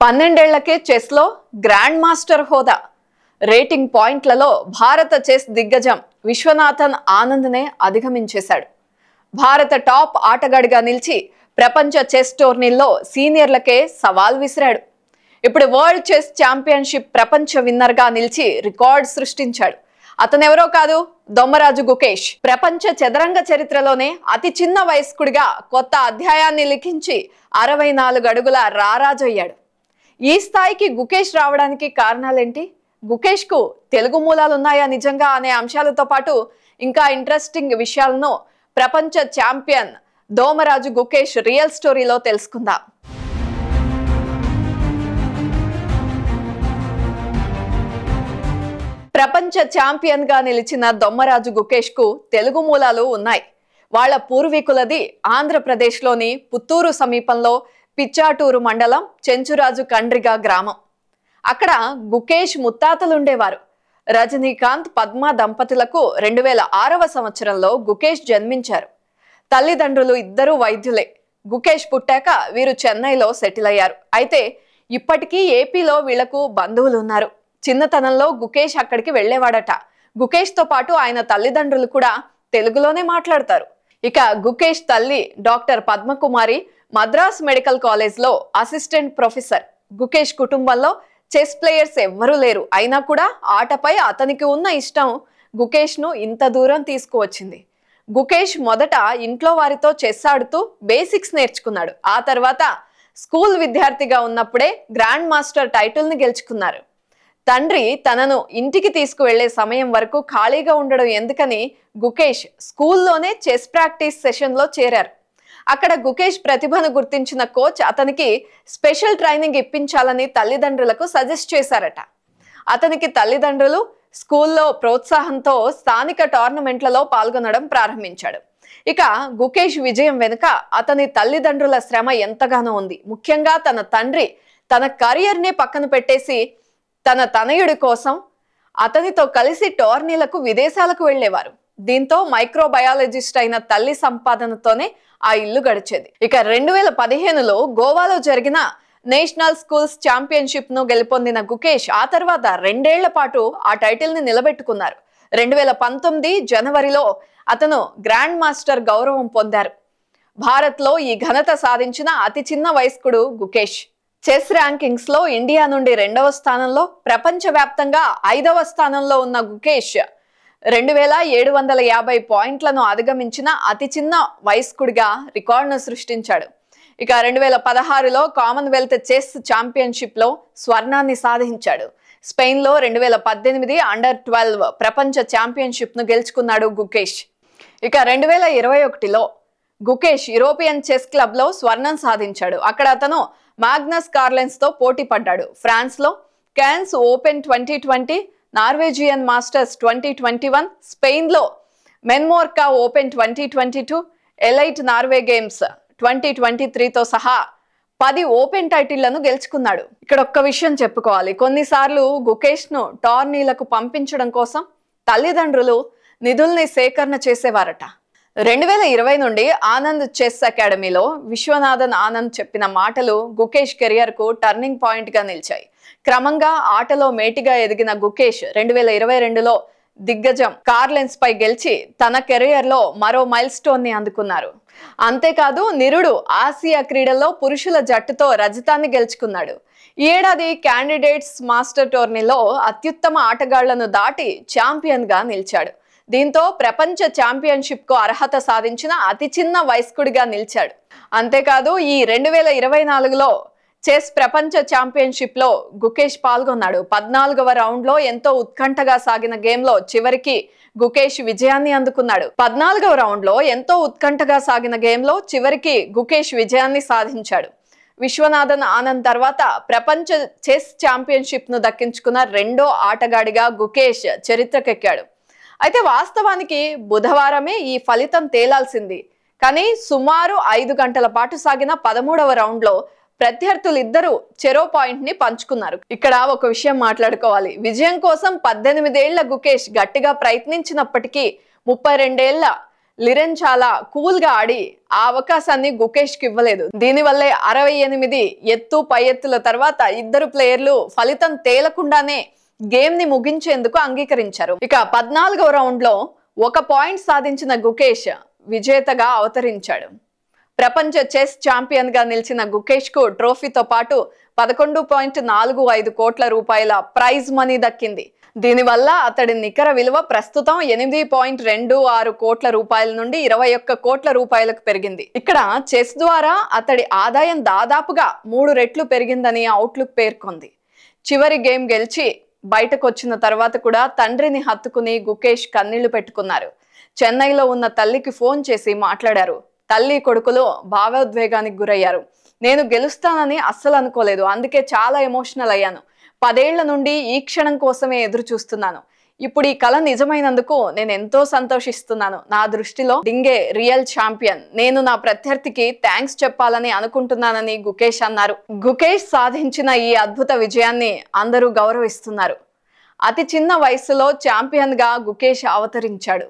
12 ఏళ్లకే చెస్లో grand master హోదా. Rating పాయింట్లలో భారత చెస్ దిగ్గజం విశ్వనాథన్ ఆనంద్నే అధిగమించేశాడు. భారత టాప్ ఆటగాడిగా నిలిచి ప్రపంచ చెస్ టోర్నీల్లో సీనియర్లకే సవాల్ విసిరాడు. ఇప్పుడు వరల్డ్ చెస్ ఛాంపియన్షిప్ ప్రపంచ విన్నర్గా నిలిచి రికార్డ్ సృష్టించాడు. అతనెవరో కాదు, దొమ్మరాజు గుకేష్. ప్రపంచ చదరంగ చరిత్రలోనే అతి చిన్న వయస్కుడిగా కొత్త అధ్యాయాన్ని లిఖించి 64 అడుగుల రారాజయ్యాడు. ఈ స్థాయికి గుకేష్ రావడానికి కారణాలేంటి? గుకేష్ కు తెలుగు మూలాలు ఉన్నాయా నిజంగా అనే అంశాలతో పాటు ఇంకా ఇంట్రెస్టింగ్ విషయాలను ప్రపంచ ఛాంపియన్ దోమరాజు గుకేష్ రియల్ స్టోరీలో తెలుసుకుందాం. ప్రపంచ ఛాంపియన్ గా నిలిచిన దొమ్మరాజు గుకేష్ కు తెలుగు మూలాలు ఉన్నాయి. వాళ్ళ పూర్వీకులది ఆంధ్రప్రదేశ్లోని పుత్తూరు సమీపంలో పిచ్చాటూరు మండలం చెంచురాజు కండ్రిగా గ్రామం. అక్కడ గుకేష్ ముత్తాతలుండేవారు. రజనీకాంత్ పద్మ దంపతులకు 2006వ సంవత్సరంలో గుకేష్ జన్మించారు. తల్లిదండ్రులు ఇద్దరు వైద్యులే. గుకేష్ పుట్టాక వీరు చెన్నైలో సెటిల్ అయ్యారు. అయితే ఇప్పటికీ ఏపీలో వీళ్లకు బంధువులు ఉన్నారు. చిన్నతనంలో గుకేష్ అక్కడికి వెళ్లేవాడట. గుకేష్ తో పాటు ఆయన తల్లిదండ్రులు కూడా తెలుగులోనే మాట్లాడతారు. ఇక గుకేష్ తల్లి doctor Padmakumari Madras medical college లో అసిస్టెంట్ ప్రొఫెసర్. గుకేష్ కుటుంబంలో చెస్ ప్లేయర్స్ ఎవ్వరూ లేరు. అయినా కూడా ఆటపై అతనికి ఉన్న ఇష్టం గుకేష్ ను ఇంత దూరం తీసుకువచ్చింది. గుకేష్ మొదట ఇంట్లో వారితో చెస్ ఆడుతూ బేసిక్స్ నేర్చుకున్నాడు. ఆ తర్వాత స్కూల్ విద్యార్థిగా ఉన్నప్పుడే గ్రాండ్ మాస్టర్ టైటిల్ ని గెలుచుకున్నారు. తండ్రి తనను ఇంటికి తీసుకువెళ్లే సమయం వరకు ఖాళీగా ఉండడం ఎందుకని గుకేష్ స్కూల్లోనే చెస్ ప్రాక్టీస్ సెషన్ లో చేరారు. అక్కడ గుకేష్ ప్రతిభను గుర్తించిన కోచ్ అతనికి స్పెషల్ ట్రైనింగ్ ఇప్పించాలని తల్లిదండ్రులకు సజెస్ట్ చేశారట. అతనికి తల్లిదండ్రులు స్కూల్లో ప్రోత్సాహంతో స్థానిక టోర్నమెంట్లలో పాల్గొనడం ప్రారంభించాడు. ఇక గుకేష్ విజయం వెనుక అతని తల్లిదండ్రుల శ్రమ ఎంతగానో ఉంది. ముఖ్యంగా తన తండ్రి తన కెరియర్ ని పక్కన పెట్టేసి తన తనయుడి కోసం అతనితో కలిసి టోర్నీలకు విదేశాలకు వెళ్లేవారు. దీంతో మైక్రోబయాలజిస్ట్ అయిన తల్లి సంపాదనతోనే ఆ ఇల్లు గడిచేది. ఇక 2015లో గోవాలో జరిగిన నేషనల్ స్కూల్స్ ఛాంపియన్షిప్ ను గెలుపొందిన గుకేష్ ఆ తర్వాత 2 ఏళ్ల పాటు ఆ టైటిల్ ని నిలబెట్టుకున్నారు. 2019 జనవరిలో అతను గ్రాండ్ మాస్టర్ గౌరవం పొందారు. భారత్ లో ఈ ఘనత సాధించిన అతి చిన్న వయస్కుడు గుకేష్. చెస్ ర్యాంకింగ్స్ లో ఇండియా నుండి 2వ స్థానంలో, ప్రపంచవ్యాప్తంగా 5వ స్థానంలో ఉన్న గుకేష్ 2750 పాయింట్లను అధిగమించిన అతి చిన్న వయస్కుడిగా రికార్డును సృష్టించాడు. ఇక 2016లో కామన్వెల్త్ చెస్ ఛాంపియన్షిప్ లో స్వర్ణాన్ని సాధించాడు. స్పెయిన్ లో 2018 అండర్-12 ప్రపంచ ఛాంపియన్షిప్ ను గెలుచుకున్నాడు గుకేష్. ఇక 2021లో గుకేష్ యూరోపియన్ చెస్ క్లబ్ లో స్వర్ణం సాధించాడు. అక్కడ అతను మాగ్నస్ కార్లెన్స్ తో పోటీ పడ్డాడు. ఫ్రాన్స్ లో cans open 2020, Norwegian masters 2021, Spain లో మెన్మోర్కా ఓపెన్ 2022, ఎలైట్ నార్వే గేమ్స్ 2023తో సహా 10 ఓపెన్ టైటిళ్లను గెలుచుకున్నాడు. ఇక్కడ ఒక్క విషయం చెప్పుకోవాలి. కొన్నిసార్లు గుకేష్ ను టోర్నీలకు పంపించడం కోసం తల్లిదండ్రులు నిధుల్ని సేకరణ చేసేవారట. 2020 నుండి ఆనంద్ చెస్ అకాడమీలో విశ్వనాథన్ ఆనంద్ చెప్పిన మాటలు గుకేష్ కెరియర్ కు టర్నింగ్ పాయింట్ గా నిలిచాయి. క్రమంగా ఆటలో మేటిగా ఎదిగిన గుకేష్ 2022లో దిగ్గజం కార్లెన్స్ పై గెలిచి తన కెరియర్ లో మరో మైల్ స్టోన్ ని అందుకున్నారు. అంతేకాదు నిరుడు ఆసియా క్రీడల్లో పురుషుల జట్టుతో రజతాన్ని గెలుచుకున్నాడు. ఈ ఏడాది క్యాండిడేట్స్ మాస్టర్ టోర్నీలో అత్యుత్తమ ఆటగాళ్లను దాటి ఛాంపియన్ గా నిలిచాడు. దీంతో ప్రపంచ ఛాంపియన్షిప్ కు అర్హత సాధించిన అతి చిన్న వయస్కుడిగా నిలిచాడు. అంతేకాదు ఈ 2024లో చెస్ ప్రపంచ ఛాంపియన్షిప్ లో గుకేష్ పాల్గొన్నాడు. 14వ రౌండ్ లో ఎంతో ఉత్కంఠగా సాగిన గేమ్ లో చివరికి గుకేష్ విజయాన్ని అందుకున్నాడు. 14వ రౌండ్ లో ఎంతో ఉత్కంఠగా సాగిన గేమ్ లో చివరికి గుకేష్ విజయాన్ని సాధించాడు. విశ్వనాథన్ ఆనంద్ తర్వాత ప్రపంచ చెస్ ఛాంపియన్షిప్ ను దక్కించుకున్న 2వ ఆటగాడిగా గుకేష్ చరిత్రకెక్కాడు. అయితే వాస్తవానికి బుధవారమే ఈ ఫలితం తేలాల్సింది. కానీ సుమారు 5 గంటల పాటు సాగిన 13వ రౌండ్ లో ప్రత్యర్థులిద్దరూ చెరో పాయింట్ ని పంచుకున్నారు. ఇక్కడ ఒక విషయం మాట్లాడుకోవాలి. విజయం కోసం 18 ఏళ్ల గుకేష్ గట్టిగా ప్రయత్నించినప్పటికీ 32 ఏళ్ల లిరెన్ చాలా కూల్ గా ఆడి ఆ అవకాశాన్ని గుకేష్ కి ఇవ్వలేదు. దీనివల్లే 68 ఎత్తు పై ఎత్తుల తర్వాత ఇద్దరు ప్లేయర్లు ఫలితం తేలకుండానే గేమ్ ని ముగించేందుకు అంగీకరించారు. ఇక 14వ రౌండ్ లో 1 పాయింట్ సాధించిన గుకేష్ విజేతగా అవతరించాడు. ప్రపంచ చెస్ ఛాంపియన్ గా నిలిచిన గుకేష్ కు ట్రోఫీతో పాటు 11.45 కోట్ల రూపాయల ప్రైజ్ మనీ దక్కింది. దీనివల్ల అతడి నికర విలువ ప్రస్తుతం 8.26 కోట్ల రూపాయల నుండి 21 కోట్ల రూపాయలకు పెరిగింది. ఇక్కడ చెస్ ద్వారా అతడి ఆదాయం దాదాపుగా 3 రెట్లు పెరిగిందని అవుట్లుక్ పేర్కొంది. చివరి గేమ్ గెలిచి బయటకు వచ్చిన తర్వాత కూడా తండ్రిని హత్తుకుని గుకేష్ కన్నీళ్లు పెట్టుకున్నారు. చెన్నైలో ఉన్న తల్లికి ఫోన్ చేసి మాట్లాడారు. తల్లి కొడుకులు భావోద్వేగానికి గురయ్యారు. నేను గెలుస్తానని అస్సలు అనుకోలేదు, అందుకే చాలా ఎమోషనల్ అయ్యాను. 10 ఏళ్ల నుండి ఈ క్షణం కోసమే ఎదురు చూస్తున్నాను. ఇప్పుడు ఈ కళ నిజమైనందుకు నేను ఎంతో సంతోషిస్తున్నాను. నా దృష్టిలో డింగే రియల్ ఛాంపియన్. నేను నా ప్రత్యర్థికి థ్యాంక్స్ చెప్పాలని అనుకుంటున్నానని గుకేష్ అన్నారు. గుకేష్ సాధించిన ఈ అద్భుత విజయాన్ని అందరూ గౌరవిస్తున్నారు. అతి చిన్న వయసులో ఛాంపియన్ గా గుకేష్ అవతరించాడు.